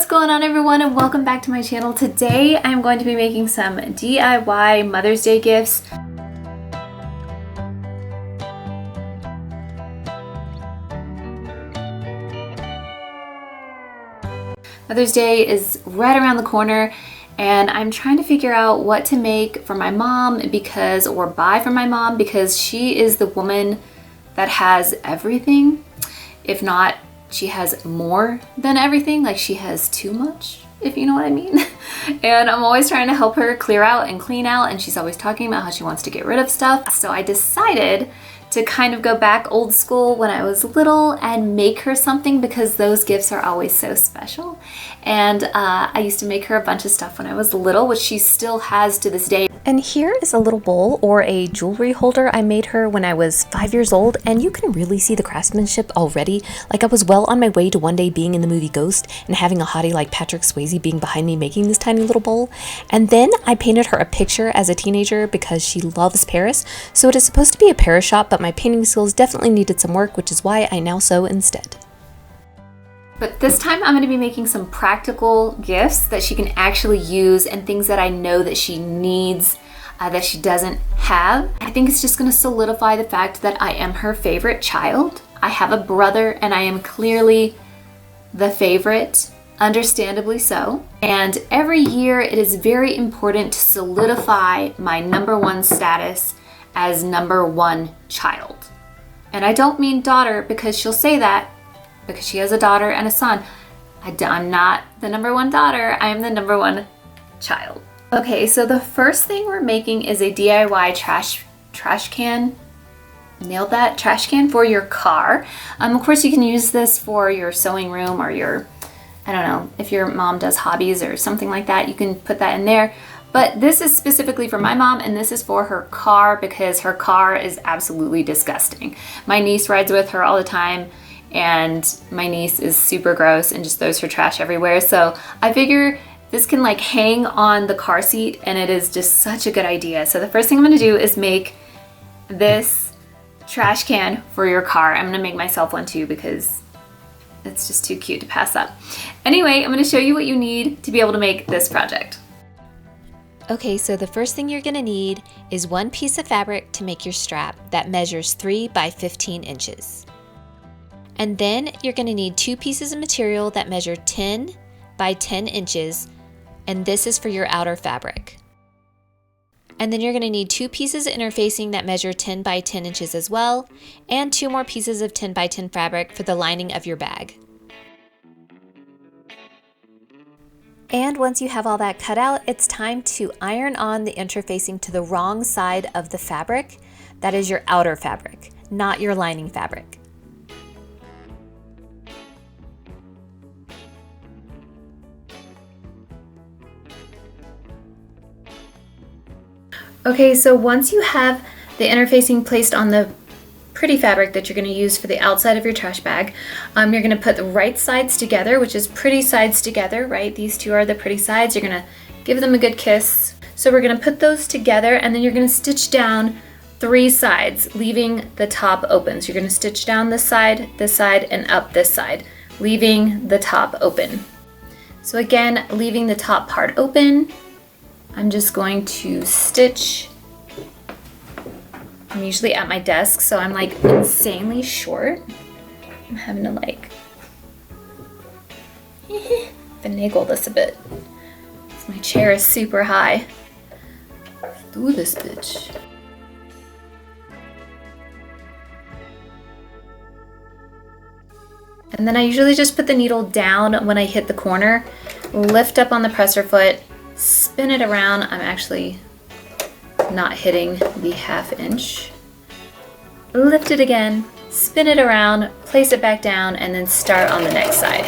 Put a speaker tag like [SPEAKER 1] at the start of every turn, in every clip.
[SPEAKER 1] going on, everyone, and welcome back to my channel. Today I'm going to be making some DIY Mother's Day gifts. Mother's Day is right around the corner and I'm trying to figure out what to make for my mom or buy for my mom because she is the woman that has everything. If not, she has more than everything, like she has too much, if you know what I mean. And I'm always trying to help her clear out and clean out, and she's always talking about how she wants to get rid of stuff. So I decided to kind of go back old school when I was little and make her something because those gifts are always so special. And I used to make her a bunch of stuff when I was little, which she still has to this day. And here is a little bowl or a jewelry holder I made her when I was 5 years old, and you can really see the craftsmanship already. Like, I was well on my way to one day being in the movie Ghost and having a hottie like Patrick Swayze being behind me making this tiny little bowl. And then I painted her a picture as a teenager because she loves Paris, so it is supposed to be a Paris shop, but my painting skills definitely needed some work, which is why I now sew instead. But this time I'm going to be making some practical gifts that she can actually use and things that I know that she needs that she doesn't have. I think it's just going to solidify the fact that I am her favorite child. I have a brother and I am clearly the favorite, understandably so. And every year it is very important to solidify my #1 status as #1 child. And I don't mean daughter because she'll say that because she has a daughter and a son. I'm not the #1 daughter, I am the #1 child. Okay, so the first thing we're making is a DIY trash can. Nailed that, trash can for your car. Of course you can use this for your sewing room or your, I don't know, if your mom does hobbies or something like that, you can put that in there. But this is specifically for my mom, and this is for her car because her car is absolutely disgusting. My niece rides with her all the time, and my niece is super gross and just throws her trash everywhere. So I figure this can like hang on the car seat, and it is just such a good idea. So the first thing I'm gonna do is make this trash can for your car. I'm gonna make myself one too because it's just too cute to pass up. Anyway, I'm gonna show you what you need to be able to make this project. Okay, so the first thing you're gonna need is one piece of fabric to make your strap that measures 3 by 15 inches. And then you're gonna need 2 pieces of material that measure 10 by 10 inches, and this is for your outer fabric. And then you're gonna need 2 pieces of interfacing that measure 10 by 10 inches as well, and 2 more pieces of 10 by 10 fabric for the lining of your bag. And once you have all that cut out, it's time to iron on the interfacing to the wrong side of the fabric. That is your outer fabric, not your lining fabric. Okay, so once you have the interfacing placed on the pretty fabric that you're going to use for the outside of your trash bag, you're going to put the right sides together, which is pretty sides together, right? These two are the pretty sides. You're going to give them a good kiss. So we're going to put those together, and then you're going to stitch down 3 sides, leaving the top open. So you're going to stitch down this side, and up this side, leaving the top open. So again, leaving the top part open, I'm just going to stitch. I'm usually at my desk, so I'm like insanely short. I'm having to like finagle this a bit. So my chair is super high. Do this bitch. And then I usually just put the needle down when I hit the corner, lift up on the presser foot, spin it around. I'm actually not hitting the 1/2 inch. Lift it again, spin it around, place it back down, and then start on the next side.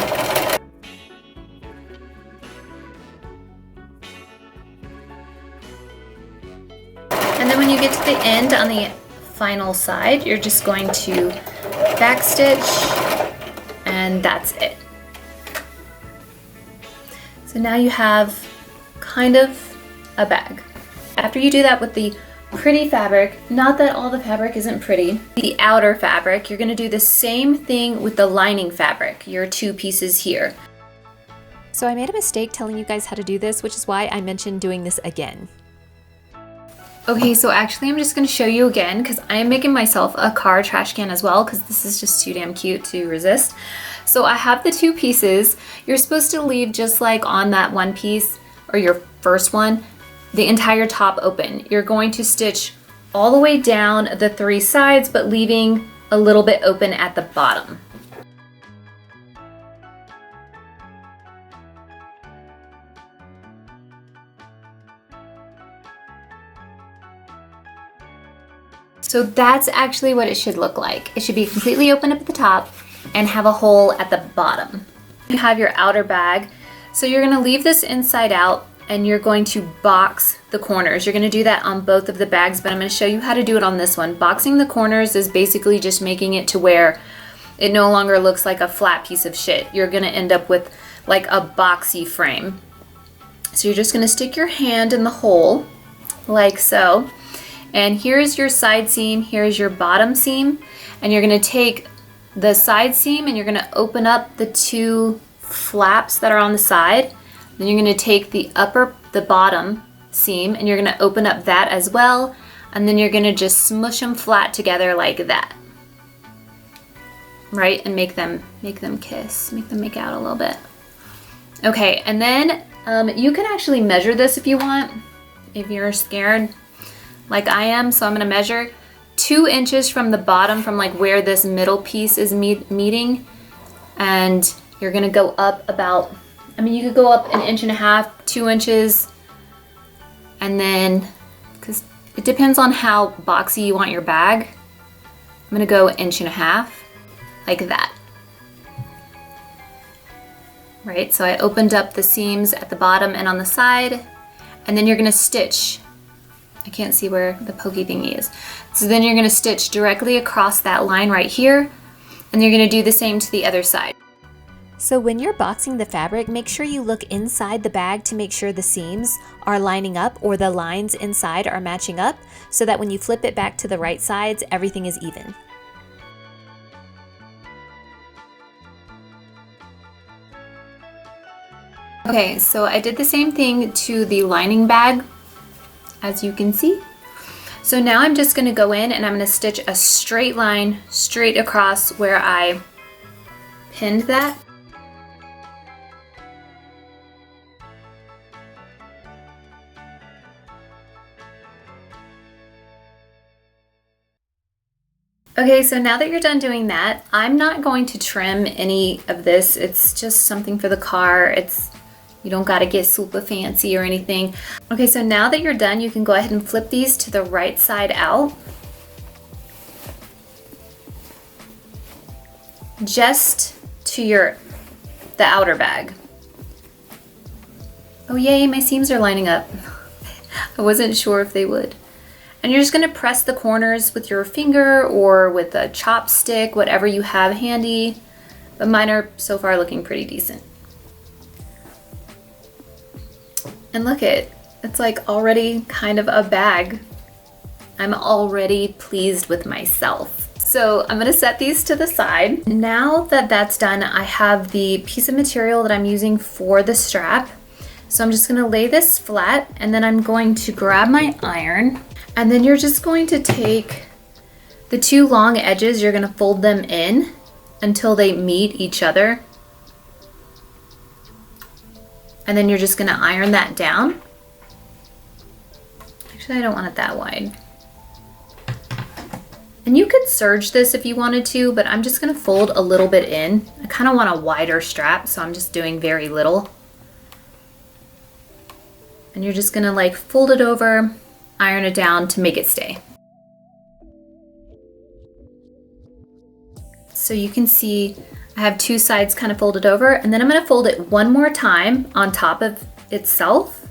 [SPEAKER 1] And then when you get to the end on the final side, you're just going to back stitch, and that's it. So now you have kind of a bag. After you do that with the pretty fabric, not that all the fabric isn't pretty, the outer fabric, you're going to do the same thing with the lining fabric, your 2 pieces here.
[SPEAKER 2] So I made a mistake telling you guys how to do this, which is why I mentioned doing this again.
[SPEAKER 1] Okay, so actually I'm just gonna show you again because I am making myself a car trash can as well because this is just too damn cute to resist. So I have the two pieces. You're supposed to leave just like on that one piece or your first one, the entire top open. You're going to stitch all the way down the three sides, but leaving a little bit open at the bottom. So that's actually what it should look like. It should be completely open up at the top and have a hole at the bottom. You have your outer bag. So you're gonna leave this inside out and you're going to box the corners. You're gonna do that on both of the bags, but I'm gonna show you how to do it on this one. Boxing the corners is basically just making it to where it no longer looks like a flat piece of shit. You're gonna end up with like a boxy frame. So you're just gonna stick your hand in the hole like so. And here's your side seam, here's your bottom seam, and you're gonna take the side seam and you're gonna open up the two flaps that are on the side. Then you're gonna take the bottom seam and you're gonna open up that as well. And then you're gonna just smush them flat together like that. Right, and make them kiss, make them make out a little bit. Okay, and then you can actually measure this if you want, if you're scared like I am. So I'm gonna measure 2 inches from the bottom, from like where this middle piece is meeting, and you're gonna go up about, I mean, you could go up 1.5 inches, 2 inches, and then, because it depends on how boxy you want your bag, I'm gonna go 1.5 inches, like that. Right, so I opened up the seams at the bottom and on the side, and then you're gonna stitch. I can't see where the pokey thingy is. So then you're gonna stitch directly across that line right here, and you're gonna do the same to the other side.
[SPEAKER 2] So when you're boxing the fabric, make sure you look inside the bag to make sure the seams are lining up or the lines inside are matching up, so that when you flip it back to the right sides, everything is even.
[SPEAKER 1] Okay, so I did the same thing to the lining bag, as you can see. So now I'm just gonna go in and I'm gonna stitch a straight line straight across where I pinned that. Okay, so now that you're done doing that, I'm not going to trim any of this. It's just something for the car. You don't gotta get super fancy or anything. Okay, so now that you're done, you can go ahead and flip these to the right side out. Just to the outer bag. Oh yay, my seams are lining up. I wasn't sure if they would. And you're just gonna press the corners with your finger or with a chopstick, whatever you have handy. But mine are so far looking pretty decent. And look it's like already kind of a bag. I'm already pleased with myself. So I'm gonna set these to the side. Now that that's done, I have the piece of material that I'm using for the strap. So I'm just gonna lay this flat and then I'm going to grab my iron, and then you're just going to take the 2 long edges, you're gonna fold them in until they meet each other. And then you're just gonna iron that down. Actually, I don't want it that wide. And you could serge this if you wanted to, but I'm just gonna fold a little bit in. I kind of want a wider strap, so I'm just doing very little. And you're just gonna like fold it over, iron it down to make it stay. So you can see I have 2 sides kind of folded over, and then I'm gonna fold it one more time on top of itself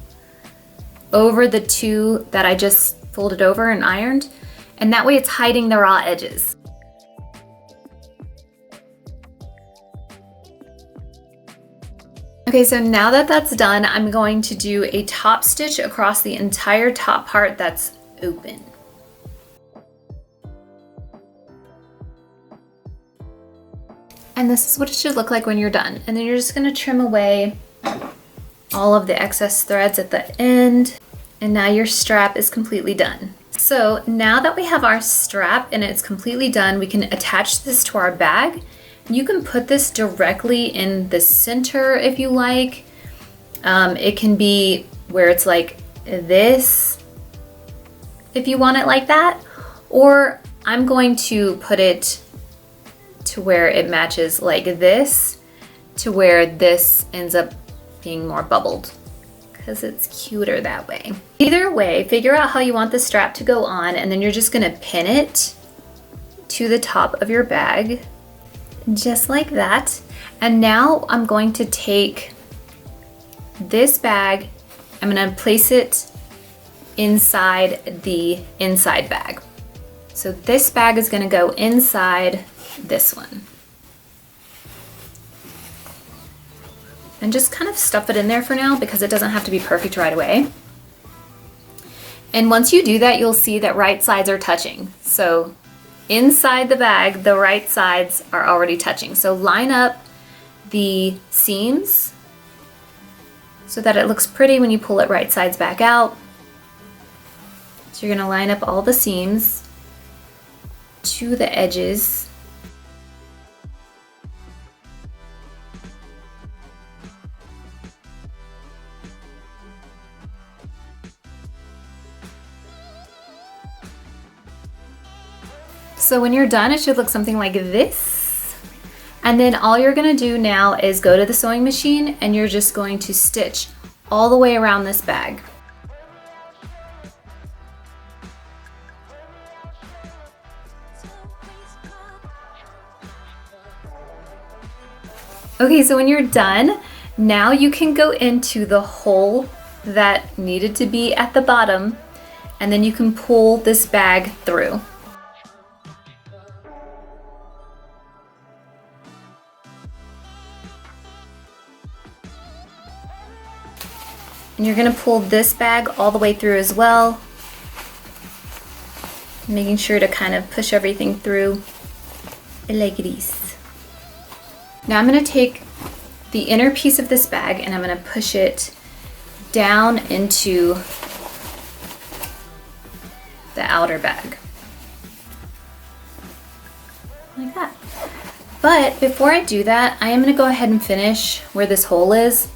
[SPEAKER 1] over the 2 that I just folded over and ironed, and that way it's hiding the raw edges. Okay, so now that that's done, I'm going to do a top stitch across the entire top part that's open. And this is what it should look like when you're done. And then you're just gonna trim away all of the excess threads at the end. And now your strap is completely done. So now that we have our strap and it's completely done, we can attach this to our bag. You can put this directly in the center if you like. It can be where it's like this, if you want it like that, or I'm going to put it to where it matches like this, to where this ends up being more bubbled, because it's cuter that way. Either way, figure out how you want the strap to go on, and then you're just gonna pin it to the top of your bag, just like that. And now I'm going to take this bag, I'm gonna place it inside the inside bag. So this bag is gonna go inside this one. And just kind of stuff it in there for now because it doesn't have to be perfect right away. And once you do that, you'll see that right sides are touching. So inside the bag, the right sides are already touching. So line up the seams so that it looks pretty when you pull it right sides back out. So you're gonna line up all the seams to the edges. So when you're done, it should look something like this. And then all you're gonna do now is go to the sewing machine and you're just going to stitch all the way around this bag. Okay, so when you're done, now you can go into the hole that needed to be at the bottom, and then you can pull this bag through. And you're gonna pull this bag all the way through as well, making sure to kind of push everything through like this. Now I'm gonna take the inner piece of this bag and I'm gonna push it down into the outer bag. Like that. But before I do that, I am gonna go ahead and finish where this hole is.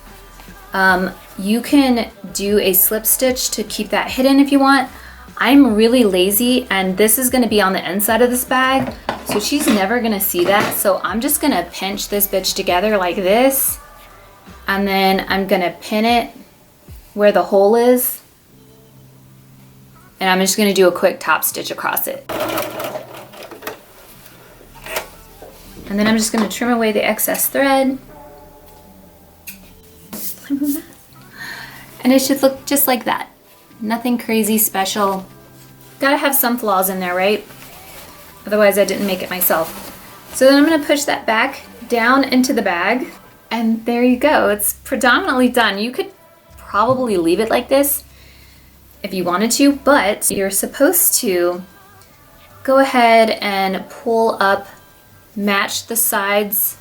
[SPEAKER 1] You can do a slip stitch to keep that hidden if you want. I'm really lazy and this is gonna be on the inside of this bag, so she's never gonna see that. So I'm just gonna pinch this bitch together like this, and then I'm gonna pin it where the hole is, and I'm just gonna do a quick top stitch across it. And then I'm just gonna trim away the excess thread. And it should look just like that. Nothing crazy special. Gotta have some flaws in there, right? Otherwise I didn't make it myself. So then I'm gonna push that back down into the bag, and there you go. It's predominantly done. You could probably leave it like this if you wanted to, but you're supposed to go ahead and pull up, match the sides,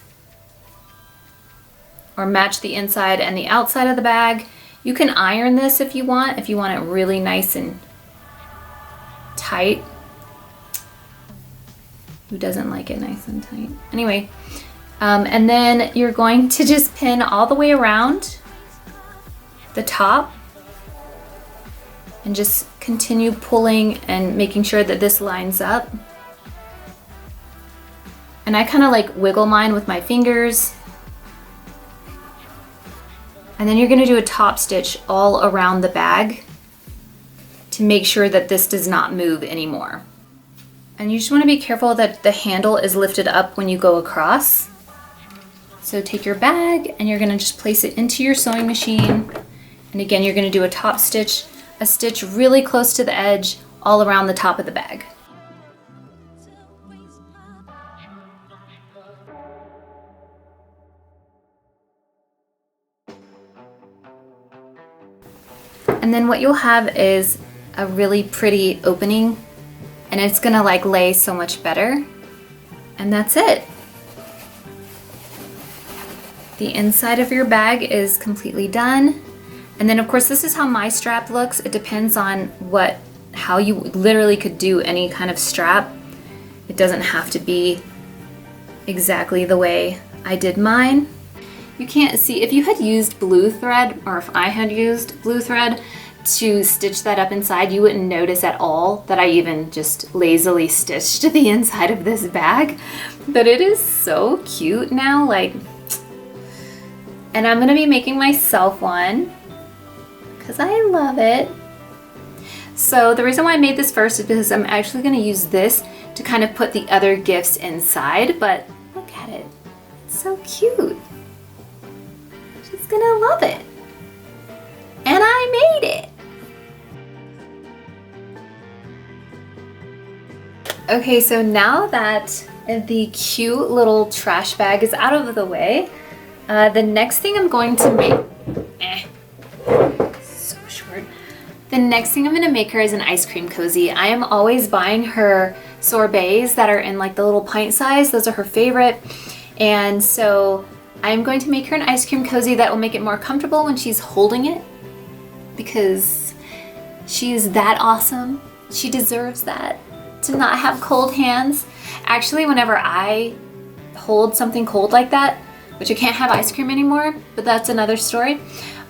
[SPEAKER 1] or match the inside and the outside of the bag. You can iron this if you want it really nice and tight. Who doesn't like it nice and tight? Anyway, and then you're going to just pin all the way around the top and just continue pulling and making sure that this lines up. And I kind of like wiggle mine with my fingers. And then you're gonna do a top stitch all around the bag to make sure that this does not move anymore. And you just wanna be careful that the handle is lifted up when you go across. So take your bag and you're gonna just place it into your sewing machine. And again, you're gonna do a top stitch, a stitch really close to the edge all around the top of the bag. And then what you'll have is a really pretty opening, and it's gonna like lay so much better. And that's it. The inside of your bag is completely done. And then of course this is how my strap looks. It depends on how you literally could do any kind of strap. It doesn't have to be exactly the way I did mine. You can't see, if you had used blue thread, or if I had used blue thread to stitch that up inside, you wouldn't notice at all that I even just lazily stitched the inside of this bag. But it is so cute now, like, and I'm gonna be making myself one because I love it. So the reason why I made this first is because I'm actually gonna use this to kind of put the other gifts inside, but look at it, it's so cute. She's gonna love it. And I made it. Okay, so now that the cute little trash bag is out of the way, the next thing I'm going to make, so short. The next thing I'm gonna make her is an ice cream cozy. I am always buying her sorbets that are in like the little pint size. Those are her favorite. And so I'm going to make her an ice cream cozy that will make it more comfortable when she's holding it, because she is that awesome. She deserves that, to not have cold hands. Actually, whenever I hold something cold like that, which I can't have ice cream anymore, but that's another story,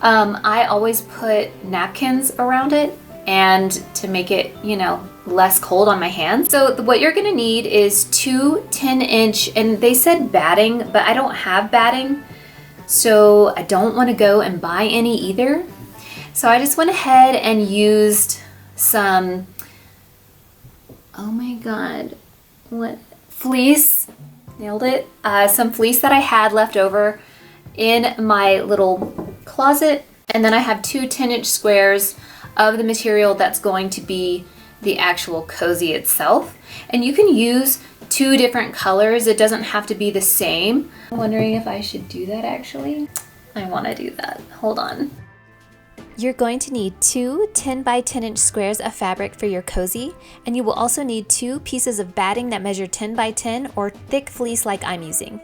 [SPEAKER 1] I always put napkins around it and to make it, you know, less cold on my hands. So what you're gonna need is 2 10-inch, and they said batting, but I don't have batting, so I don't wanna go and buy any either. So I just went ahead and used some, oh my God, what, fleece, nailed it. Some fleece that I had left over in my little closet. And then I have 2 10-inch squares of the material that's going to be the actual cozy itself. And you can use 2 different colors. It doesn't have to be the same. I'm wondering if I should do that actually. I wanna do that, hold on.
[SPEAKER 2] You're going to need 2 10 by 10-inch squares of fabric for your cozy, and you will also need 2 pieces of batting that measure 10 by 10 or thick fleece like I'm using.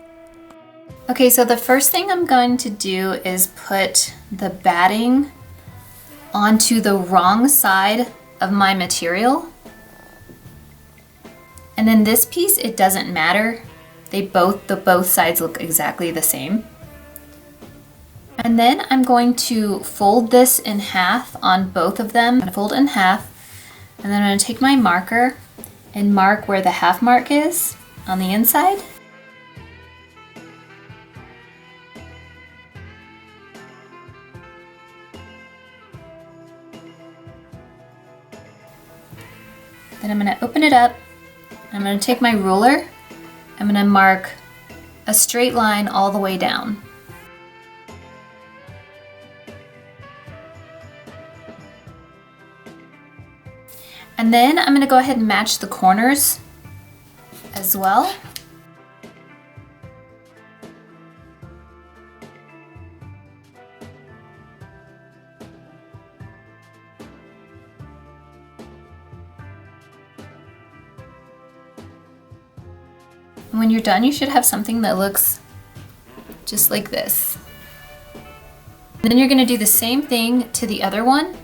[SPEAKER 1] Okay, so the first thing I'm going to do is put the batting onto the wrong side of my material. And then this piece, it doesn't matter. Both sides look exactly the same. And then I'm going to fold this in half on both of them. I'm gonna fold it in half, and then I'm gonna take my marker and mark where the half mark is on the inside. Then I'm gonna open it up. I'm gonna take my ruler. I'm gonna mark a straight line all the way down. And then I'm gonna go ahead and match the corners as well. And when you're done, you should have something that looks just like this. And then you're gonna do the same thing to the other one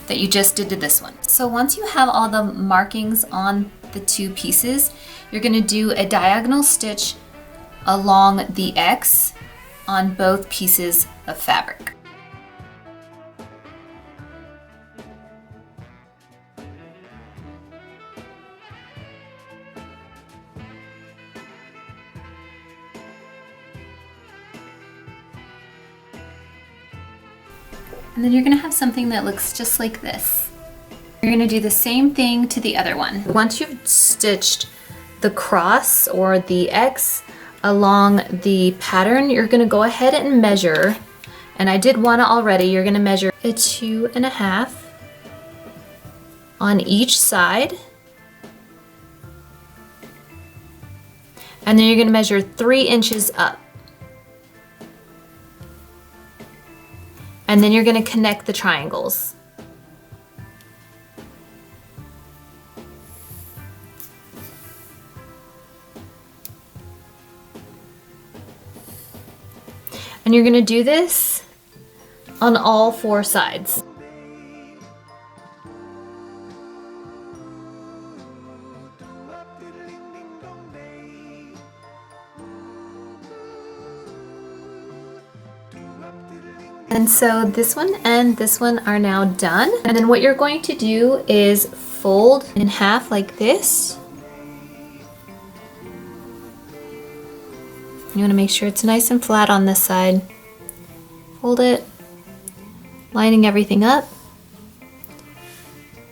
[SPEAKER 1] that you just did to this one. So once you have all the markings on the 2 pieces, you're gonna do a diagonal stitch along the X on both pieces of fabric. And then you're gonna have something that looks just like this. You're gonna do the same thing to the other one. Once you've stitched the cross or the X along the pattern, you're gonna go ahead and measure, and I did one already, you're gonna measure a 2.5 on each side. And then you're gonna measure 3 inches up. And then you're gonna connect the triangles. And you're gonna do this on all 4 sides. And so this one and this one are now done. And then what you're going to do is fold in half like this. You want to make sure it's nice and flat on this side. Fold it, lining everything up.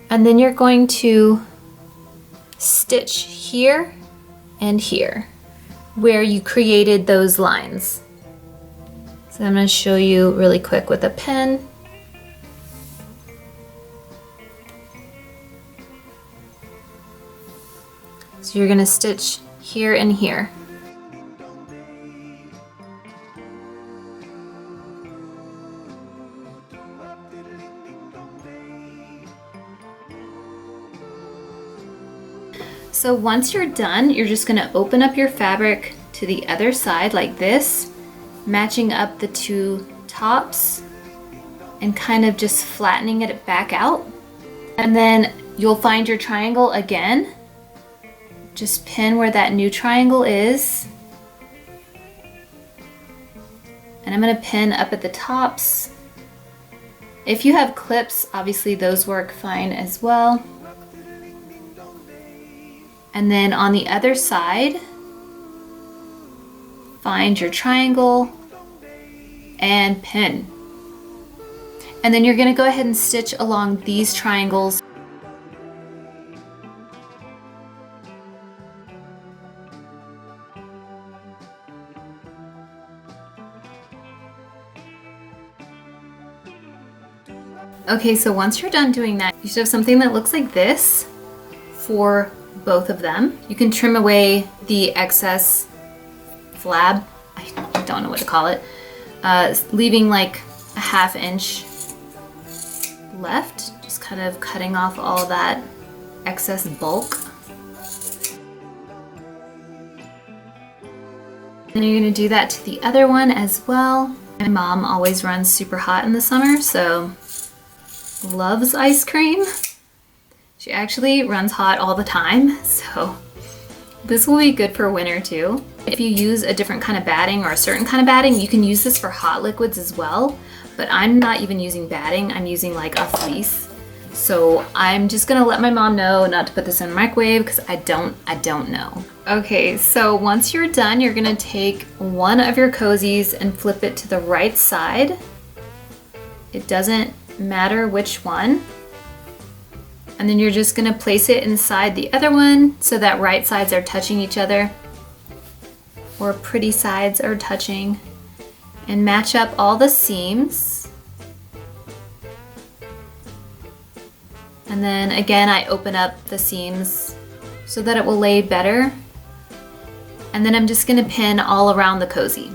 [SPEAKER 1] And then you're going to stitch here and here where you created those lines. So I'm going to show you really quick with a pen. So you're going to stitch here and here. So once you're done, you're just going to open up your fabric to the other side like this, matching up the 2 tops and kind of just flattening it back out. And then you'll find your triangle again. Just pin where that new triangle is. And I'm going to pin up at the tops. If you have clips, obviously those work fine as well. And then on the other side, find your triangle and pin. And then you're going to go ahead and stitch along these triangles. Okay, so once you're done doing that, you should have something that looks like this for both of them. You can trim away the excess flab, I don't know what to call it, leaving like a 1/2 inch left, just kind of cutting off all that excess bulk. And you're going to do that to the other one as well. My mom always runs super hot in the summer, so loves ice cream. She actually runs hot all the time, so this will be good for winter too. If you use a different kind of batting or a certain kind of batting, you can use this for hot liquids as well, but I'm not even using batting, I'm using like a fleece. So I'm just gonna let my mom know not to put this in the microwave because I don't know. Okay, so once you're done, you're gonna take one of your cozies and flip it to the right side. It doesn't matter which one. And then you're just gonna place it inside the other one so that right sides are touching each other, or pretty sides are touching, and match up all the seams. And then again, I open up the seams so that it will lay better. And then I'm just gonna pin all around the cozy.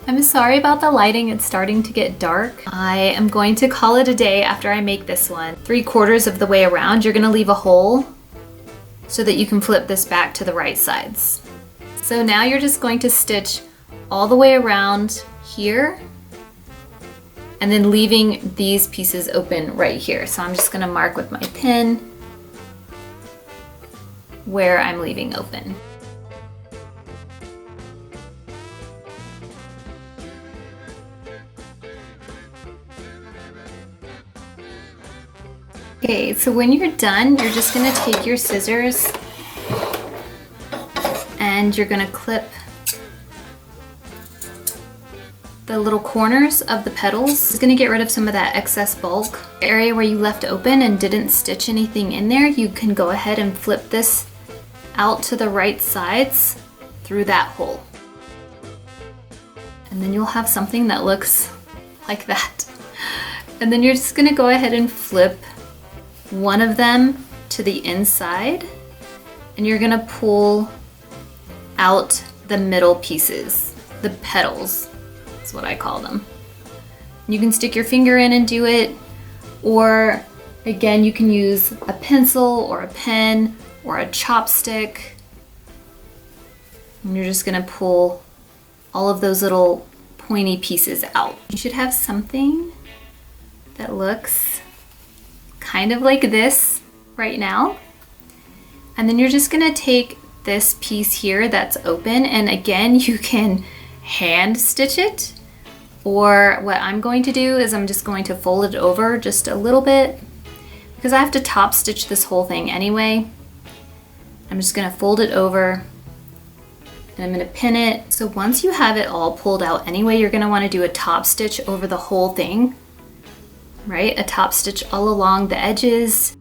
[SPEAKER 1] I'm sorry about the lighting, it's starting to get dark. I am going to call it a day after I make this one. 3/4 of the way around, you're gonna leave a hole so that you can flip this back to the right sides. So now you're just going to stitch all the way around here and then leaving these pieces open right here. So I'm just gonna mark with my pin where I'm leaving open. Okay, so when you're done, you're just gonna take your scissors and you're gonna clip the little corners of the petals. It's gonna get rid of some of that excess bulk. The area where you left open and didn't stitch anything in there, you can go ahead and flip this out to the right sides through that hole. And then you'll have something that looks like that. And then you're just gonna go ahead and flip one of them to the inside, and you're gonna pull out the middle pieces, the petals, that's what I call them. You can stick your finger in and do it, or Again, you can use a pencil or a pen or a chopstick. And you're just gonna pull all of those little pointy pieces out. You should have something that looks kind of like this right now. And then you're just gonna take this piece here that's open, and again, you can hand stitch it, or what I'm going to do is I'm just going to fold it over just a little bit because I have to top stitch this whole thing anyway. I'm just gonna fold it over and I'm gonna pin it. So once you have it all pulled out anyway, you're gonna wanna do a top stitch over the whole thing, right? A top stitch all along the edges.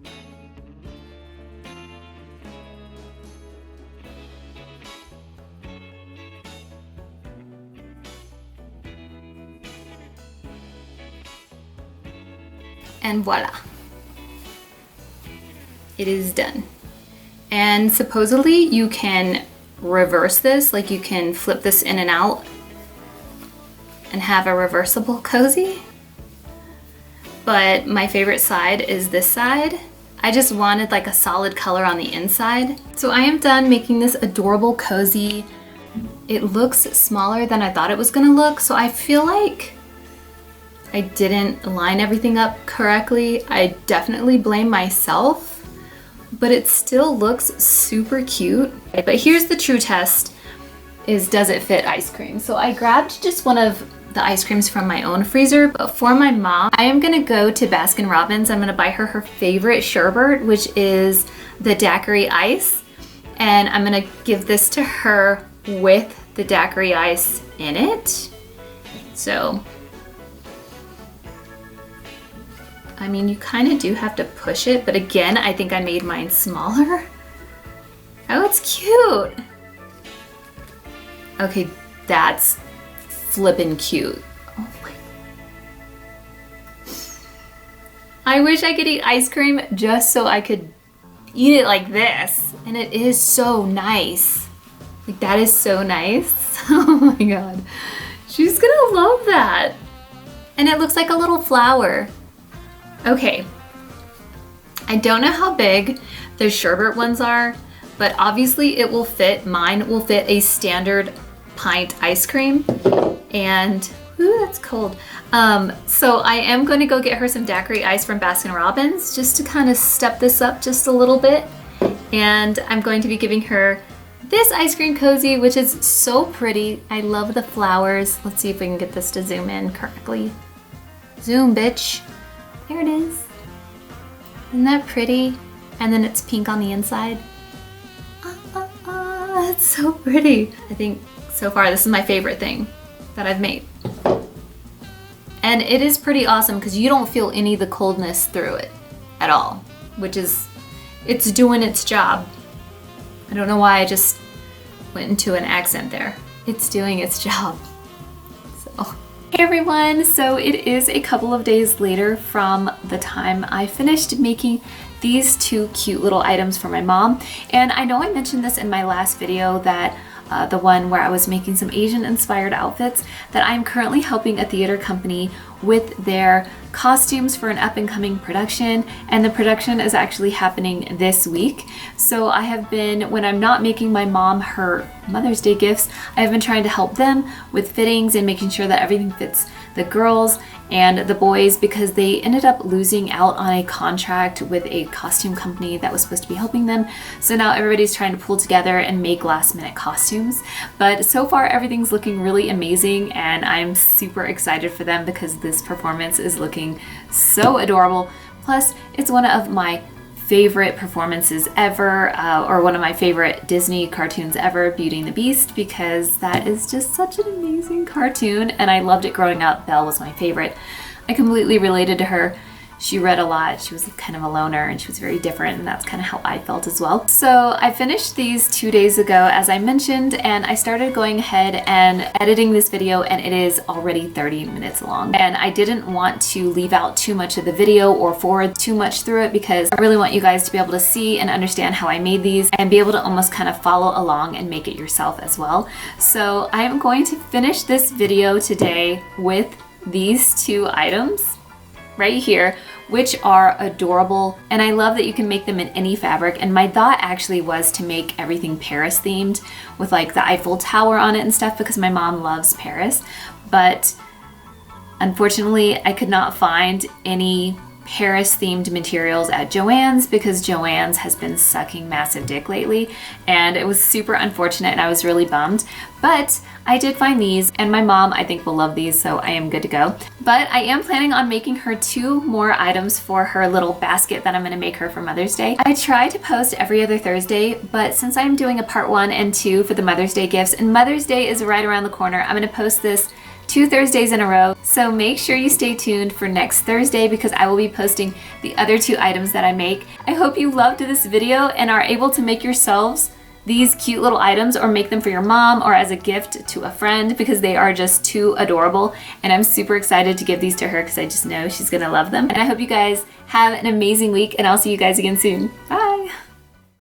[SPEAKER 1] And voila, it is done. And supposedly you can reverse this, like you can flip this in and out and have a reversible cozy. But my favorite side is this side. I just wanted like a solid color on the inside. So I am done making this adorable cozy. It looks smaller than I thought it was gonna look, so I feel like I didn't line everything up correctly. I definitely blame myself, but it still looks super cute. But here's the true test, is does it fit ice cream? So I grabbed just one of the ice creams from my own freezer, but for my mom, I am gonna go to Baskin-Robbins. I'm gonna buy her favorite sherbet, which is the daiquiri ice. And I'm gonna give this to her with the daiquiri ice in it. So, I mean, you kind of do have to push it, but again, I think I made mine smaller. Oh, it's cute. Okay, that's flippin' cute. Oh my. I wish I could eat ice cream just so I could eat it like this. And it is so nice. Like, that is so nice. Oh my God. She's gonna love that. And it looks like a little flower. Okay, I don't know how big the sherbet ones are, but obviously it will fit. Mine will fit a standard pint ice cream, and ooh, that's cold. So I am going to go get her some daiquiri ice from Baskin-Robbins just to kind of step this up just a little bit, and I'm going to be giving her this ice cream cozy, which is so pretty. I love the flowers. Let's see if we can get this to zoom in correctly. Zoom, bitch. There it is. Isn't that pretty? And then it's pink on the inside. It's so pretty. I think so far this is my favorite thing that I've made. And it is pretty awesome because you don't feel any of the coldness through it at all, which is, it's doing its job. I don't know why I just went into an accent there. It's doing its job. So. Hey everyone, so it is a couple of days later from the time I finished making these two cute little items for my mom. And I know I mentioned this in my last video, that the one where I was making some Asian inspired outfits, that I'm currently helping a theater company with their costumes for an up and coming production, and the production is actually happening this week. So I have been, when I'm not making my mom her Mother's Day gifts, I have been trying to help them with fittings and making sure that everything fits the girls and the boys, because they ended up losing out on a contract with a costume company that was supposed to be helping them. So now everybody's trying to pull together and make last minute costumes. But so far everything's looking really amazing, and I'm super excited for them because this performance is looking so adorable. Plus, it's one of my favorite performances ever, or one of my favorite Disney cartoons ever, Beauty and the Beast, because that is just such an amazing cartoon and I loved it growing up. Belle was my favorite. I completely related to her. She read a lot, she was kind of a loner, and she was very different, and that's kind of how I felt as well. So I finished these 2 days ago, as I mentioned, and I started going ahead and editing this video, and it is already 30 minutes long. And I didn't want to leave out too much of the video or forward too much through it, because I really want you guys to be able to see and understand how I made these and be able to almost kind of follow along and make it yourself as well. So I am going to finish this video today with these two items right here, which are adorable. And I love that you can make them in any fabric. And my thought actually was to make everything Paris themed with like the Eiffel Tower on it and stuff because my mom loves Paris. But unfortunately, I could not find any Paris themed materials at Joann's because Joann's has been sucking massive dick lately, and it was super unfortunate and I was really bummed. But I did find these, and my mom I think will love these, so I am good to go. But I am planning on making her 2 more items for her little basket that I'm going to make her for Mother's Day. I try to post every other Thursday, but since I'm doing a part 1 and 2 for the Mother's Day gifts, and Mother's Day is right around the corner, I'm going to post this 2 Thursdays in a row. So make sure you stay tuned for next Thursday because I will be posting the other 2 items that I make. I hope you loved this video and are able to make yourselves these cute little items or make them for your mom or as a gift to a friend because they are just too adorable. And I'm super excited to give these to her because I just know she's gonna love them. And I hope you guys have an amazing week, and I'll see you guys again soon. Bye!